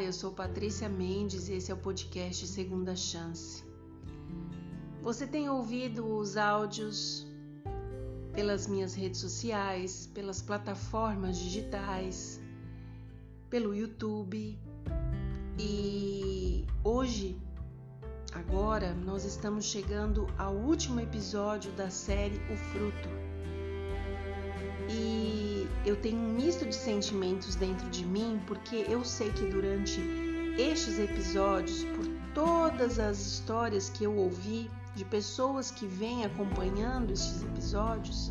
eu sou Patrícia Mendes e esse é o podcast Segunda Chance. Você tem ouvido os áudios pelas minhas redes sociais, pelas plataformas digitais, pelo YouTube e hoje, agora, nós estamos chegando ao último episódio da série O Fruto. E eu tenho um misto de sentimentos dentro de mim, porque eu sei que durante estes episódios, por todas as histórias que eu ouvi de pessoas que vêm acompanhando estes episódios,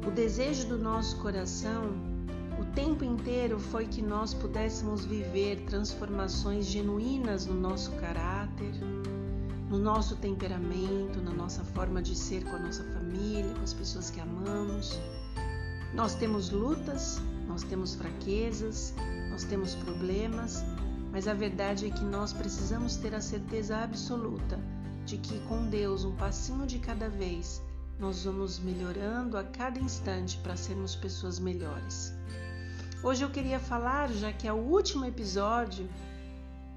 o desejo do nosso coração, o tempo inteiro foi que nós pudéssemos viver transformações genuínas no nosso caráter, no nosso temperamento, na nossa forma de ser com a nossa família, com as pessoas que amamos. Nós temos lutas, nós temos fraquezas, nós temos problemas, mas a verdade é que nós precisamos ter a certeza absoluta de que com Deus, um passinho de cada vez, nós vamos melhorando a cada instante para sermos pessoas melhores. Hoje eu queria falar, já que é o último episódio,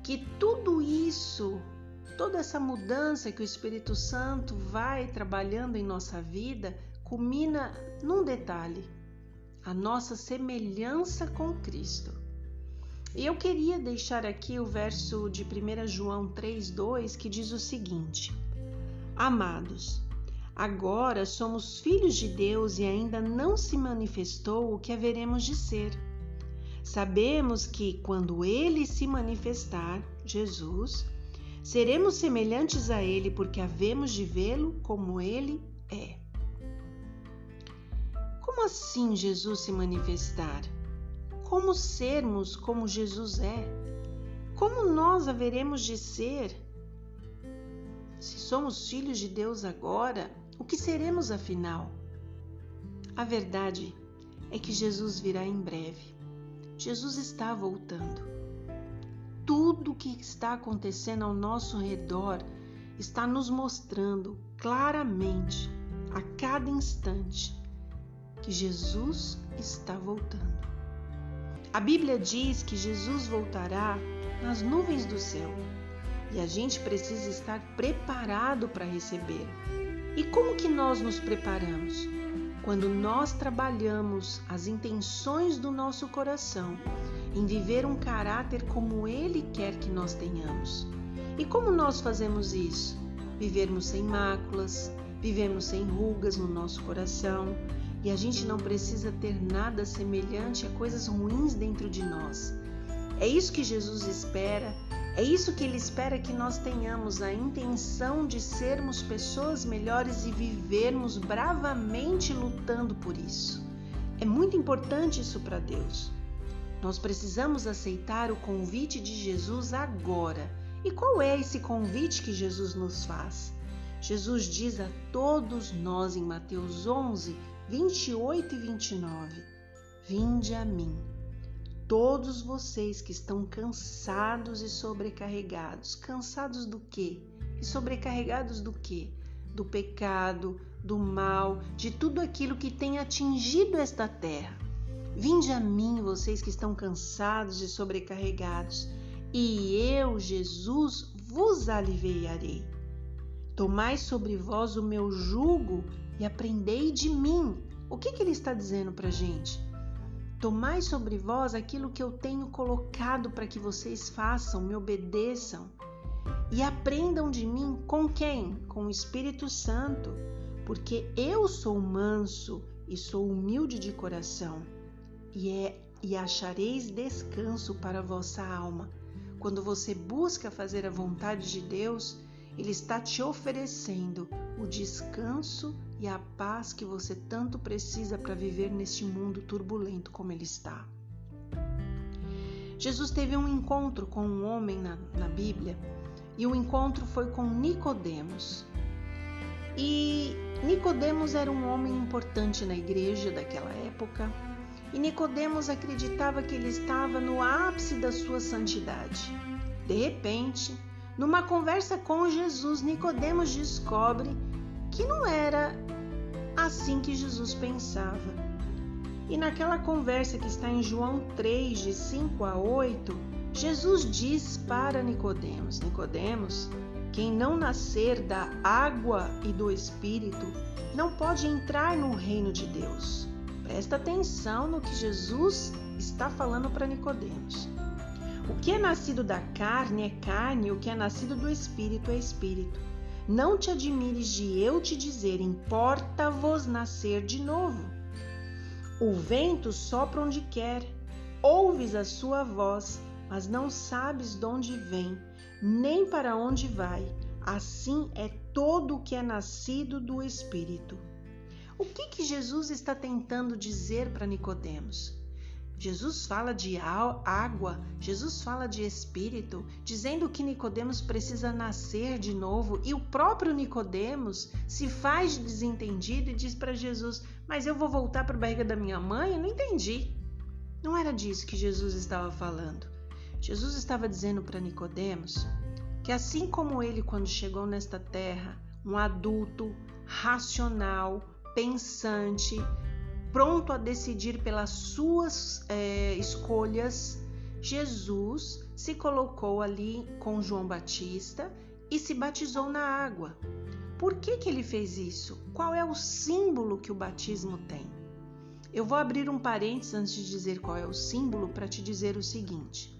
que tudo isso, toda essa mudança que o Espírito Santo vai trabalhando em nossa vida, culmina num detalhe: a nossa semelhança com Cristo. E eu queria deixar aqui o verso de 1 João 3,2 que diz o seguinte: Amados, agora somos filhos de Deus e ainda não se manifestou o que haveremos de ser. Sabemos que quando Ele se manifestar, Jesus, seremos semelhantes a Ele porque havemos de vê-lo como Ele é. Como assim Jesus se manifestar? Como sermos como Jesus é? Como nós haveremos de ser? Se somos filhos de Deus agora, o que seremos afinal? A verdade é que Jesus virá em breve. Jesus está voltando. Tudo o que está acontecendo ao nosso redor está nos mostrando claramente, a cada instante, que Jesus está voltando. A Bíblia diz que Jesus voltará nas nuvens do céu e a gente precisa estar preparado para recebê-lo. E como que nós nos preparamos? Quando nós trabalhamos as intenções do nosso coração em viver um caráter como Ele quer que nós tenhamos. E como nós fazemos isso? Vivermos sem máculas, vivemos sem rugas no nosso coração. E a gente não precisa ter nada semelhante a coisas ruins dentro de nós. É isso que Jesus espera, é isso que Ele espera que nós tenhamos, a intenção de sermos pessoas melhores e vivermos bravamente lutando por isso. É muito importante isso para Deus. Nós precisamos aceitar o convite de Jesus agora. E qual é esse convite que Jesus nos faz? Jesus diz a todos nós em Mateus 11, 28 e 29, Vinde a mim, todos vocês que estão cansados e sobrecarregados. Cansados do quê? E sobrecarregados do quê? Do pecado, do mal, de tudo aquilo que tem atingido esta terra. Vinde a mim, vocês que estão cansados e sobrecarregados, e eu, Jesus, vos aliviarei. Tomai sobre vós o meu jugo e aprendei de mim. O que ele está dizendo para a gente? Tomai sobre vós aquilo que eu tenho colocado para que vocês façam, me obedeçam. E aprendam de mim com quem? Com o Espírito Santo. Porque eu sou manso e sou humilde de coração. E achareis descanso para a vossa alma. Quando você busca fazer a vontade de Deus, Ele está te oferecendo o descanso e a paz que você tanto precisa para viver neste mundo turbulento como ele está. Jesus teve um encontro com um homem na Bíblia e o encontro foi com Nicodemos. E Nicodemos era um homem importante na igreja daquela época e Nicodemos acreditava que ele estava no ápice da sua santidade. De repente, numa conversa com Jesus, Nicodemos descobre que não era assim que Jesus pensava. E naquela conversa que está em João 3, de 5 a 8, Jesus diz para Nicodemos: Nicodemos, quem não nascer da água e do Espírito não pode entrar no reino de Deus. Presta atenção no que Jesus está falando para Nicodemos. O que é nascido da carne é carne, o que é nascido do Espírito é Espírito. Não te admires de eu te dizer, importa-vos nascer de novo. O vento sopra onde quer, ouves a sua voz, mas não sabes de onde vem, nem para onde vai. Assim é todo o que é nascido do Espírito. O que Jesus está tentando dizer para Nicodemos? Jesus fala de água, Jesus fala de Espírito, dizendo que Nicodemos precisa nascer de novo, e o próprio Nicodemos se faz de desentendido e diz para Jesus: mas eu vou voltar para a barriga da minha mãe? Eu não entendi. Não era disso que Jesus estava falando. Jesus estava dizendo para Nicodemos que assim como ele, quando chegou nesta terra, um adulto, racional, pensante, pronto a decidir pelas suas escolhas, Jesus se colocou ali com João Batista e se batizou na água. Por que ele fez isso? Qual é o símbolo que o batismo tem? Eu vou abrir um parênteses antes de dizer qual é o símbolo para te dizer o seguinte.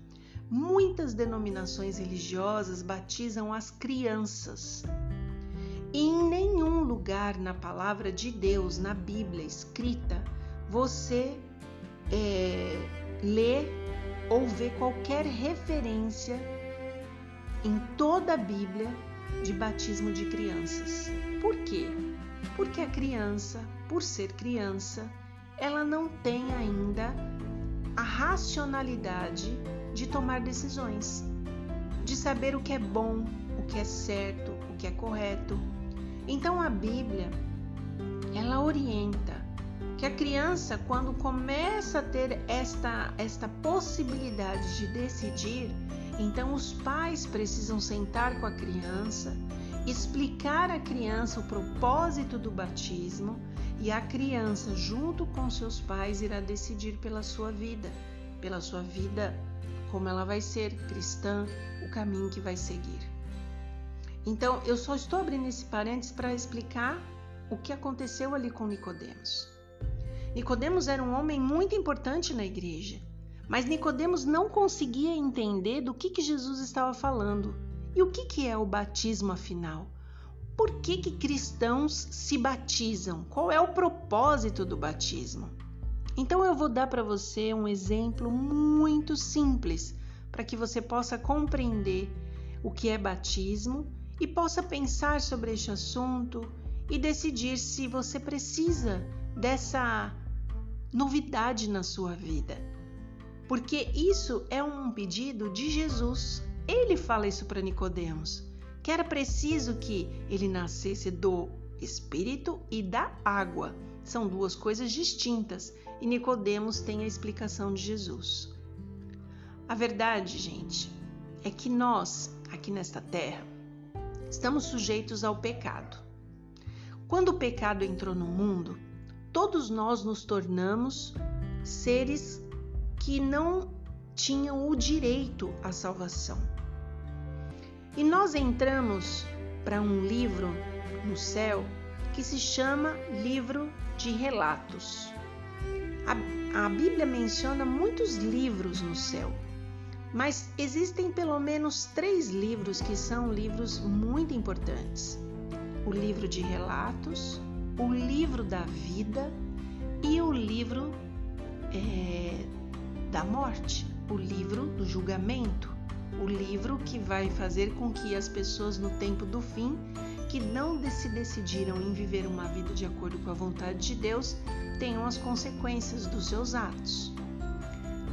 Muitas denominações religiosas batizam as crianças. E em nenhum lugar na palavra de Deus, na Bíblia escrita, você lê ou vê qualquer referência em toda a Bíblia de batismo de crianças. Por quê? Porque a criança, por ser criança, ela não tem ainda a racionalidade de tomar decisões, de saber o que é bom, o que é certo, o que é correto. Então a Bíblia, ela orienta que a criança, quando começa a ter esta possibilidade de decidir, então os pais precisam sentar com a criança, explicar à criança o propósito do batismo, e a criança, junto com seus pais, irá decidir pela sua vida como ela vai ser cristã, o caminho que vai seguir. Então, eu só estou abrindo esse parênteses para explicar o que aconteceu ali com Nicodemos. Nicodemos era um homem muito importante na igreja, mas Nicodemos não conseguia entender do que Jesus estava falando. E o que é o batismo, afinal? Por que cristãos se batizam? Qual é o propósito do batismo? Então eu vou dar para você um exemplo muito simples para que você possa compreender o que é batismo e possa pensar sobre este assunto e decidir se você precisa dessa novidade na sua vida. Porque isso é um pedido de Jesus. Ele fala isso para Nicodemos, que era preciso que ele nascesse do Espírito e da água. São duas coisas distintas e Nicodemos tem a explicação de Jesus. A verdade, gente, é que nós, aqui nesta terra, estamos sujeitos ao pecado. Quando o pecado entrou no mundo, todos nós nos tornamos seres que não tinham o direito à salvação. E nós entramos para um livro no céu que se chama Livro de Relatos. A Bíblia menciona muitos livros no céu, mas existem pelo menos 3 livros que são livros muito importantes. O livro de relatos, o livro da vida e o livro da morte, o livro do julgamento, o livro que vai fazer com que as pessoas no tempo do fim, que não se decidiram em viver uma vida de acordo com a vontade de Deus, tenham as consequências dos seus atos.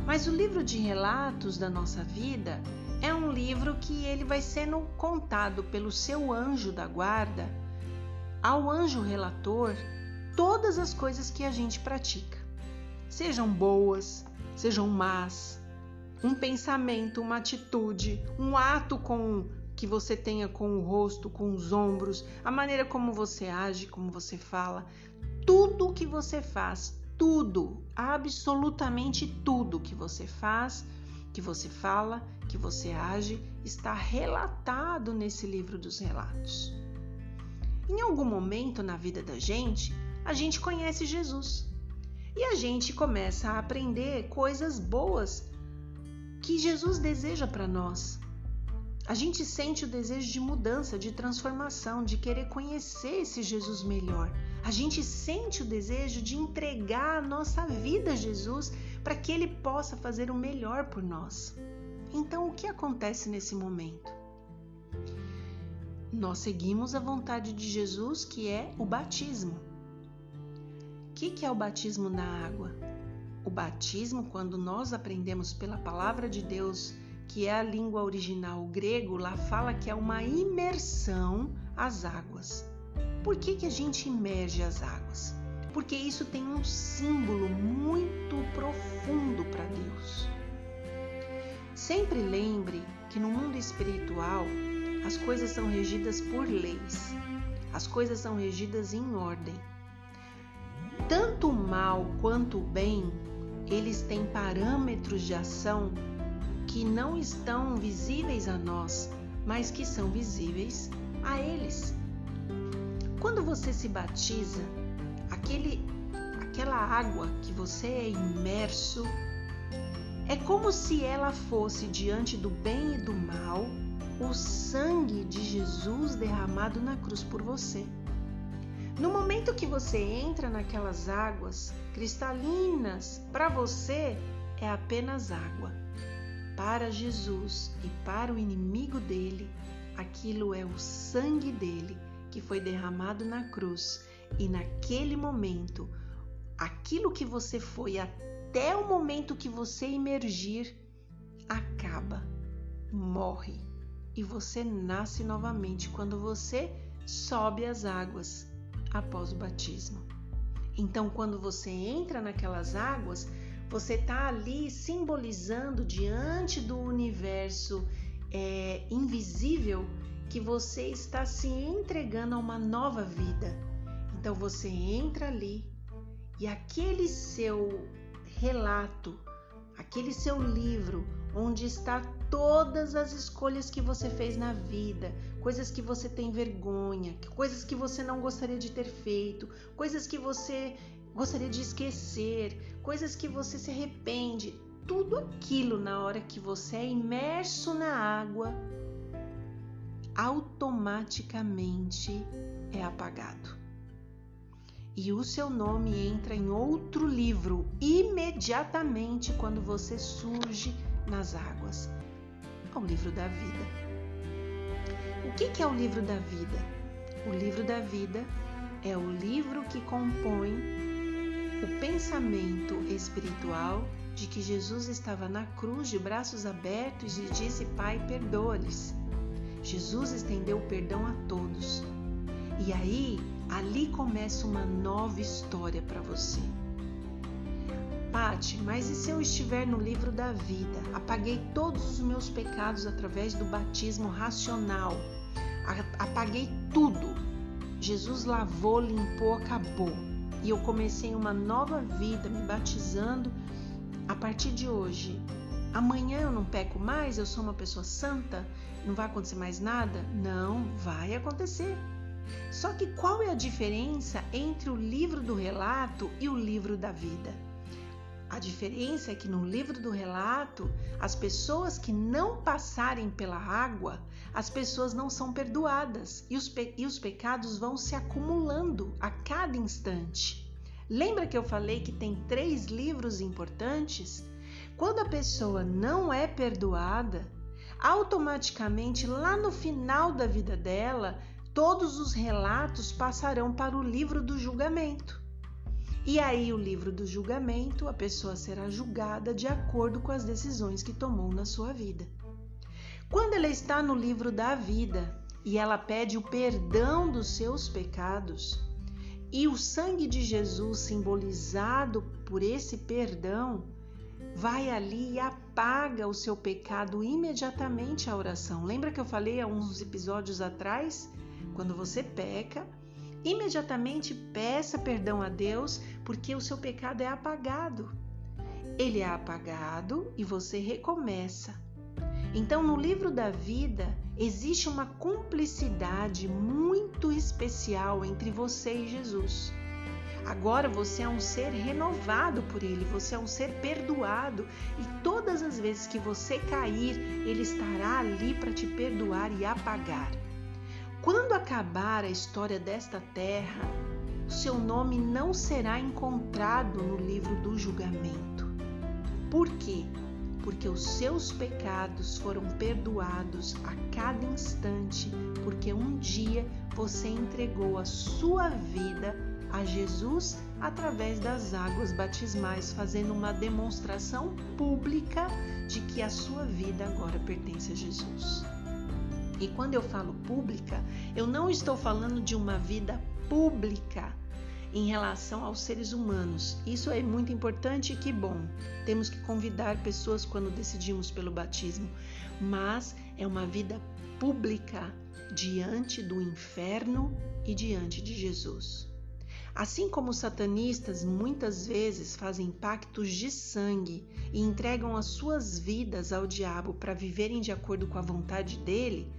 Mas o livro de relatos da nossa vida é um livro que ele vai sendo contado pelo seu anjo da guarda ao anjo relator todas as coisas que a gente pratica. Sejam boas, sejam más, um pensamento, uma atitude, um ato que você tenha com o rosto, com os ombros, a maneira como você age, como você fala, tudo o que você faz, tudo, absolutamente tudo que você faz, que você fala, que você age, está relatado nesse livro dos relatos. Em algum momento na vida da gente, a gente conhece Jesus e a gente começa a aprender coisas boas que Jesus deseja para nós. A gente sente o desejo de mudança, de transformação, de querer conhecer esse Jesus melhor. A gente sente o desejo de entregar a nossa vida a Jesus para que Ele possa fazer o melhor por nós. Então, o que acontece nesse momento? Nós seguimos a vontade de Jesus, que é o batismo. O que é o batismo na água? O batismo, quando nós aprendemos pela palavra de Deus, que é a língua original, o grego, lá fala que é uma imersão às águas. Por que a gente imerge as águas? Porque isso tem um símbolo muito profundo para Deus. Sempre lembre que no mundo espiritual as coisas são regidas por leis, as coisas são regidas em ordem. Tanto o mal quanto o bem, eles têm parâmetros de ação que não estão visíveis a nós, mas que são visíveis a eles. Quando você se batiza, aquela água que você é imerso, é como se ela fosse, diante do bem e do mal, o sangue de Jesus derramado na cruz por você. No momento que você entra naquelas águas cristalinas, para você é apenas água. Para Jesus e para o inimigo dele, aquilo é o sangue dele que foi derramado na cruz. E naquele momento, aquilo que você foi até o momento que você imergir, acaba, morre. E você nasce novamente quando você sobe as águas após o batismo. Então, quando você entra naquelas águas, você está ali simbolizando diante do universo invisível que você está se entregando a uma nova vida. Então você entra ali e aquele seu relato, aquele seu livro, onde está todas as escolhas que você fez na vida, coisas que você tem vergonha, coisas que você não gostaria de ter feito, coisas que você gostaria de esquecer, coisas que você se arrepende, tudo aquilo na hora que você é imerso na água, automaticamente é apagado. E o seu nome entra em outro livro imediatamente quando você surge nas águas. É o livro da vida. O que é o livro da vida? O livro da vida é o livro que compõe o pensamento espiritual de que Jesus estava na cruz de braços abertos e disse: Pai, perdoa-lhes. Jesus estendeu o perdão a todos. E aí, ali começa uma nova história para você. Pati, mas e se eu estiver no livro da vida? Apaguei todos os meus pecados através do batismo racional. Apaguei tudo. Jesus lavou, limpou, acabou. E eu comecei uma nova vida me batizando a partir de hoje. Amanhã eu não peco mais, eu sou uma pessoa santa, não vai acontecer mais nada? Não, vai acontecer. Só que qual é a diferença entre o livro do relato e o livro da vida? A diferença é que no livro do relato, as pessoas que não passarem pela água, as pessoas não são perdoadas e os pecados vão se acumulando a cada instante. Lembra que eu falei que tem 3 livros importantes? Quando a pessoa não é perdoada, automaticamente lá no final da vida dela, todos os relatos passarão para o livro do julgamento. E aí, o livro do julgamento, a pessoa será julgada de acordo com as decisões que tomou na sua vida. Quando ela está no livro da vida e ela pede o perdão dos seus pecados, e o sangue de Jesus, simbolizado por esse perdão, vai ali e apaga o seu pecado imediatamente a oração. Lembra que eu falei há uns episódios atrás? Quando você peca, imediatamente peça perdão a Deus, porque o seu pecado é apagado. ele é apagado e você recomeça. Então, no livro da vida, existe uma cumplicidade muito especial entre você e Jesus. Agora você é um ser renovado por Ele, você é um ser perdoado e todas as vezes que você cair, Ele estará ali para te perdoar e apagar. Quando acabar a história desta terra, o seu nome não será encontrado no livro do julgamento. Por quê? Porque os seus pecados foram perdoados a cada instante, porque um dia você entregou a sua vida a Jesus através das águas batismais, fazendo uma demonstração pública de que a sua vida agora pertence a Jesus. E quando eu falo pública, eu não estou falando de uma vida pública em relação aos seres humanos. Isso é muito importante e que bom. Temos que convidar pessoas quando decidimos pelo batismo, mas é uma vida pública diante do inferno e diante de Jesus. Assim como os satanistas muitas vezes fazem pactos de sangue e entregam as suas vidas ao diabo para viverem de acordo com a vontade dele,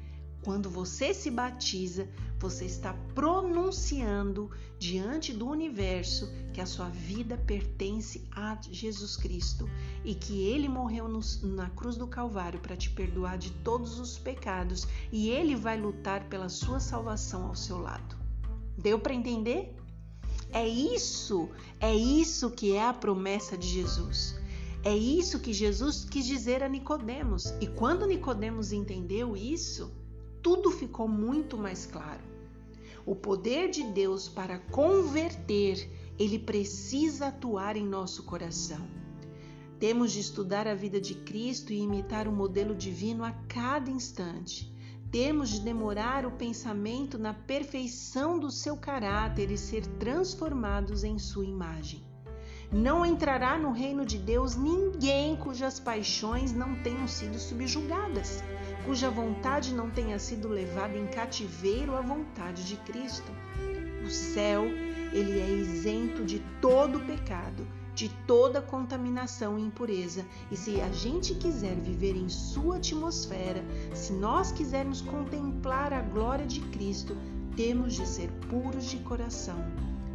quando você se batiza, você está pronunciando diante do universo que a sua vida pertence a Jesus Cristo e que Ele morreu na cruz do Calvário para te perdoar de todos os pecados e Ele vai lutar pela sua salvação ao seu lado. Deu para entender? É isso que é a promessa de Jesus. É isso que Jesus quis dizer a Nicodemos. E quando Nicodemos entendeu isso, tudo ficou muito mais claro. O poder de Deus para converter, ele precisa atuar em nosso coração. Temos de estudar a vida de Cristo e imitar o modelo divino a cada instante. Temos de demorar o pensamento na perfeição do seu caráter e ser transformados em sua imagem. Não entrará no reino de Deus ninguém cujas paixões não tenham sido subjugadas, cuja vontade não tenha sido levada em cativeiro à vontade de Cristo. O céu, ele é isento de todo pecado, de toda contaminação e impureza. E se a gente quiser viver em sua atmosfera, se nós quisermos contemplar a glória de Cristo, temos de ser puros de coração,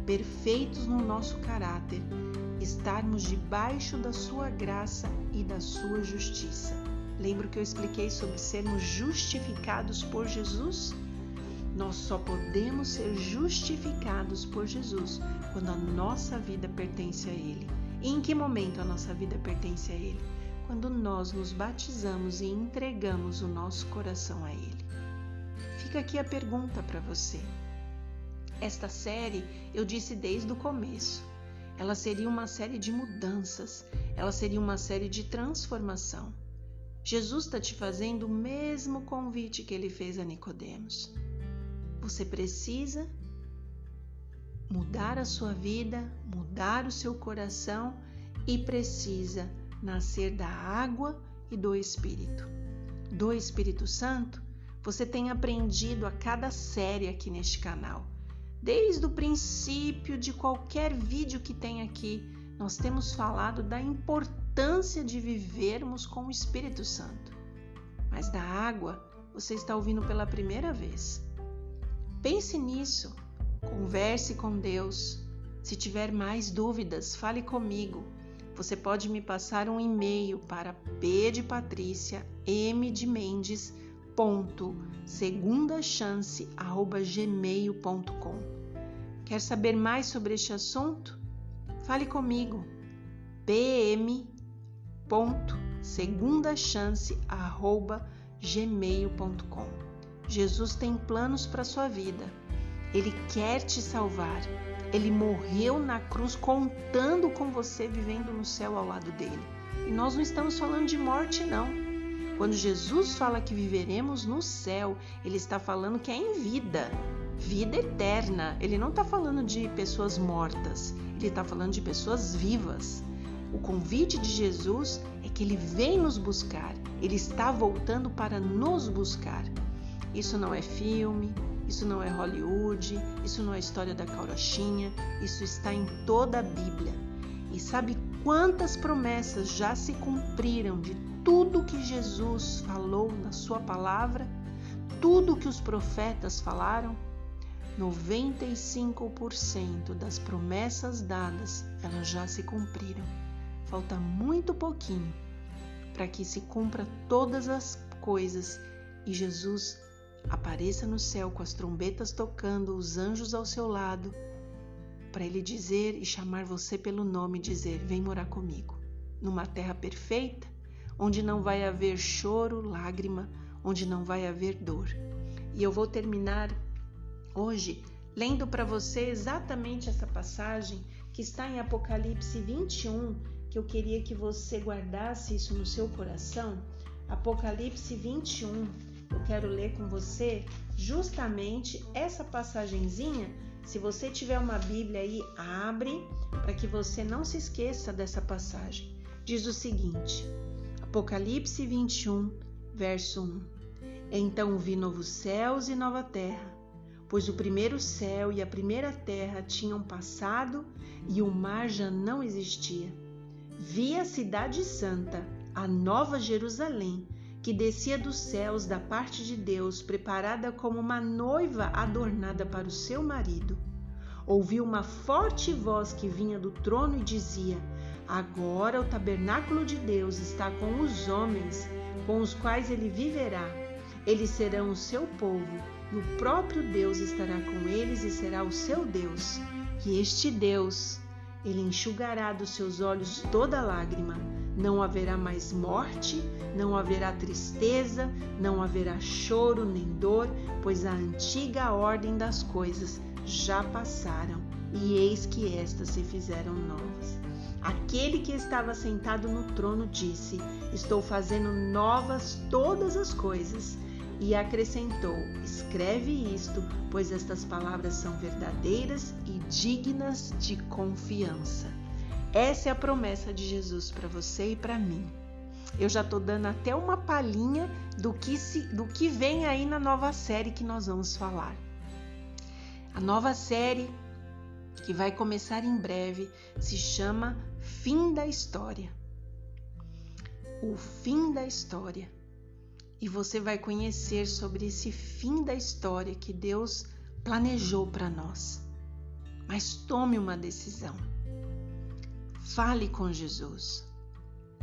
perfeitos no nosso caráter, estarmos debaixo da sua graça e da sua justiça. Lembra que eu expliquei sobre sermos justificados por Jesus? Nós só podemos ser justificados por Jesus quando a nossa vida pertence a Ele. E em que momento a nossa vida pertence a Ele? Quando nós nos batizamos e entregamos o nosso coração a Ele. Fica aqui a pergunta para você. Esta série, eu disse desde o começo, ela seria uma série de mudanças, ela seria uma série de transformação. Jesus está te fazendo o mesmo convite que Ele fez a Nicodemos. Você precisa mudar a sua vida, mudar o seu coração e precisa nascer da água e do Espírito. Do Espírito Santo, você tem aprendido a cada série aqui neste canal. Desde o princípio de qualquer vídeo que tem aqui, nós temos falado da importância de vivermos com o Espírito Santo. Mas da água, você está ouvindo pela primeira vez. Pense nisso, converse com Deus. Se tiver mais dúvidas, fale comigo. Você pode me passar um e-mail para pdepatricia.segundachance@gmail.com. Quer saber mais sobre este assunto? Fale comigo. pm.segundachance@gmail.com. Jesus tem planos para a sua vida. Ele quer te salvar. Ele morreu na cruz contando com você vivendo no céu ao lado dele. E nós não estamos falando de morte, não. Quando Jesus fala que viveremos no céu, ele está falando que é em vida. Vida eterna. Ele não está falando de pessoas mortas. Ele está falando de pessoas vivas. O convite de Jesus é que ele vem nos buscar. Ele está voltando para nos buscar. Isso não é filme, isso não é Hollywood, isso não é história da carochinha, isso está em toda a Bíblia. E sabe quantas promessas já se cumpriram de tudo que Jesus falou na sua palavra, tudo que os profetas falaram? 95% das promessas dadas, elas já se cumpriram. Falta muito pouquinho para que se cumpra todas as coisas e Jesus apareça no céu com as trombetas tocando, os anjos ao seu lado, para ele dizer e chamar você pelo nome e dizer: vem morar comigo, numa terra perfeita, onde não vai haver choro, lágrima, onde não vai haver dor. E eu vou terminar hoje lendo para você exatamente essa passagem que está em Apocalipse 21, que eu queria que você guardasse isso no seu coração. Apocalipse 21, eu quero ler com você justamente essa passagenzinha. Se você tiver uma Bíblia aí, abre para que você não se esqueça dessa passagem. Diz o seguinte, Apocalipse 21, verso 1. Então vi novos céus e nova terra, pois o primeiro céu e a primeira terra tinham passado e o mar já não existia. Vi a cidade santa, a nova Jerusalém, que descia dos céus da parte de Deus, preparada como uma noiva adornada para o seu marido. Ouvi uma forte voz que vinha do trono e dizia: agora o tabernáculo de Deus está com os homens, com os quais ele viverá. Eles serão o seu povo, e o próprio Deus estará com eles e será o seu Deus. E este Deus, ele enxugará dos seus olhos toda lágrima. Não haverá mais morte, não haverá tristeza, não haverá choro nem dor, pois a antiga ordem das coisas já passaram, e eis que estas se fizeram novas. Aquele que estava sentado no trono disse: estou fazendo novas todas as coisas. E acrescentou: escreve isto, pois estas palavras são verdadeiras e dignas de confiança. Essa é a promessa de Jesus para você e para mim. Eu já estou dando até uma palhinha do que vem aí na nova série que nós vamos falar. A nova série, que vai começar em breve, se chama Fim da História. O fim da história. E você vai conhecer sobre esse fim da história que Deus planejou para nós. Mas tome uma decisão. Fale com Jesus.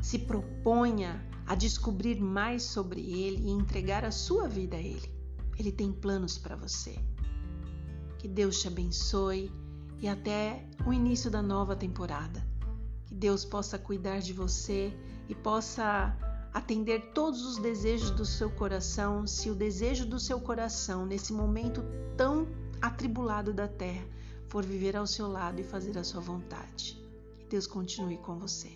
Se proponha a descobrir mais sobre Ele e entregar a sua vida a Ele. Ele tem planos para você. Que Deus te abençoe e até o início da nova temporada. Que Deus possa cuidar de você e possa atender todos os desejos do seu coração, se o desejo do seu coração, nesse momento tão atribulado da terra, for viver ao seu lado e fazer a sua vontade. Que Deus continue com você.